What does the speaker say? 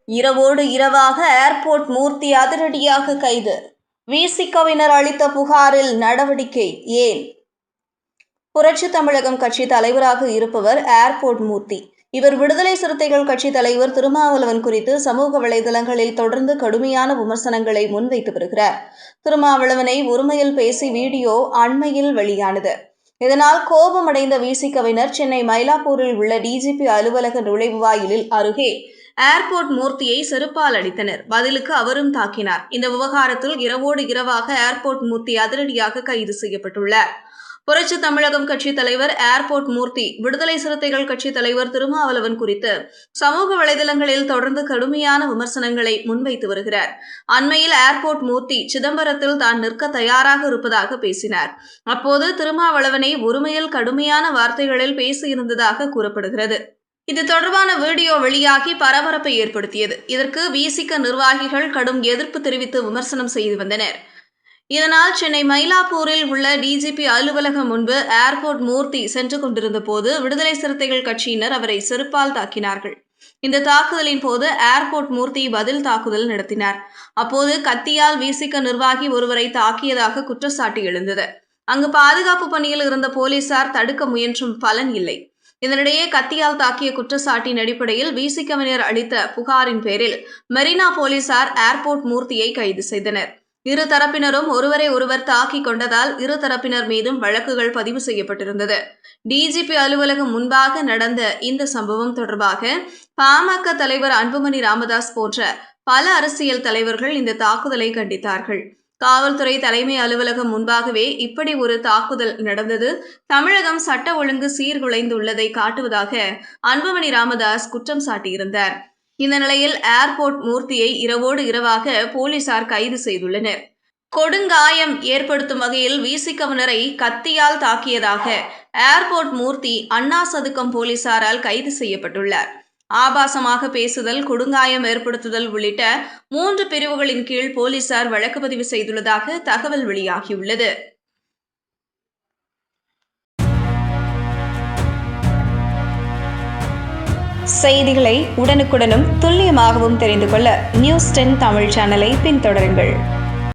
இரவோடு இரவாக ஏர்போர்ட் மூர்த்தி அதிரடியாக கைது. விசிகவினர் அளித்த புகாரில் நடவடிக்கை ஏன்? புரட்சி தமிழகம் கட்சி தலைவராக இருப்பவர் ஏர்போர்ட் மூர்த்தி. இவர் விடுதலை சிறுத்தைகள் கட்சி தலைவர் திருமாவளவன் குறித்து சமூக வலைதளங்களில் தொடர்ந்து கடுமையான விமர்சனங்களை முன்வைத்து வருகிறார். திருமாவளவனை ஒருமையில் பேசி வீடியோ அண்மையில் வெளியானது. இதனால் கோபமடைந்த விசிகவினர் சென்னை மயிலாப்பூரில் உள்ள டிஜிபி அலுவலக நுழைவாயிலில் அருகே ஏர்போர்ட் மூர்த்தியை செருப்பால் அடித்தனர். பதிலுக்கு அவரும் தாக்கினார். இந்த விவகாரத்தில் இரவோடு இரவாக ஏர்போர்ட் மூர்த்தி அதிரடியாக கைது செய்யப்பட்டுள்ளார். புரட்சி தமிழகம் கட்சி தலைவர் ஏர்போர்ட் மூர்த்தி விடுதலை சிறுத்தைகள் கட்சி தலைவர் திருமாவளவன் குறித்து சமூக வலைதளங்களில் தொடர்ந்து கடுமையான விமர்சனங்களை முன்வைத்து வருகிறார். அண்மையில் ஏர்போர்ட் மூர்த்தி சிதம்பரத்தில் தான் நிற்க தயாராக இருப்பதாக பேசினார். அப்போது திருமாவளவனை ஒருமையில் கடுமையான வார்த்தைகளில் பேசியிருந்ததாக கூறப்படுகிறது. இது தொடர்பான வீடியோ வெளியாகி பரபரப்பை ஏற்படுத்தியது. இதற்கு விசிக நிர்வாகிகள் கடும் எதிர்ப்பு தெரிவித்து விமர்சனம் செய்து வந்தனர். இதனால் சென்னை மயிலாப்பூரில் உள்ள டிஜிபி அலுவலகம் முன்பு ஏர்போர்ட் மூர்த்தி சென்று கொண்டிருந்த போது விடுதலை சிறுத்தைகள் கட்சியினர் அவரை செருப்பால் தாக்கினார்கள். இந்த தாக்குதலின் போது ஏர்போர்ட் மூர்த்தி பதில் தாக்குதல் நடத்தினார். அப்போது கத்தியால் விசிக நிர்வாகி ஒருவரை தாக்கியதாக குற்றச்சாட்டு எழுந்தது. அங்கு பாதுகாப்பு பணியில் இருந்த போலீசார் தடுக்க முயன்றும் பலன் இல்லை. இதனிடையே கத்தியால் தாக்கிய குற்றச்சாட்டின் அடிப்படையில் விசிகவினர் அளித்த புகாரின் பேரில் மெரினா போலீசார் ஏர்போர்ட் மூர்த்தியை கைது செய்தனர். இரு தரப்பினரும் ஒருவரை ஒருவர் தாக்கிக் கொண்டதால் இரு தரப்பினர் மீதும் வழக்குகள் பதிவு செய்யப்பட்டிருந்தது. டிஜிபி அலுவலகம் முன்பாக நடந்த இந்த சம்பவம் தொடர்பாக பாமக தலைவர் அன்புமணி ராமதாஸ் போன்ற பல அரசியல் தலைவர்கள் இந்த தாக்குதலை கண்டித்தார்கள். காவல்துறை தலைமை அலுவலகம் முன்பாகவே இப்படி ஒரு தாக்குதல் நடந்தது தமிழகம் சட்ட ஒழுங்கு சீர்குலைந்துள்ளதை காட்டுவதாக அன்புமணி ராமதாஸ் குற்றம் சாட்டியிருந்தார். இந்த நிலையில் ஏர்போர்ட் மூர்த்தியை இரவோடு இரவாக போலீசார் கைது செய்துள்ளனர். கொடுங்காயம் ஏற்படுத்தும் வகையில் விசிகவினரை கத்தியால் தாக்கியதாக ஏர்போர்ட் மூர்த்தி அண்ணா சதுக்கம் போலீசாரால் கைது செய்யப்பட்டுள்ளார். ஆபாசமாக பேசுதல், கொடுங்காயம் ஏற்படுத்துதல் உள்ளிட்ட 3 பிரிவுகளின் கீழ் போலீசார் வழக்கு பதிவு செய்துள்ளதாக தகவல் வெளியாகியுள்ளது. செய்திகளை உடனுக்குடனும் துல்லியமாகவும் தெரிந்து கொள்ள News 10 தமிழ் சேனலை பின்தொடருங்கள்.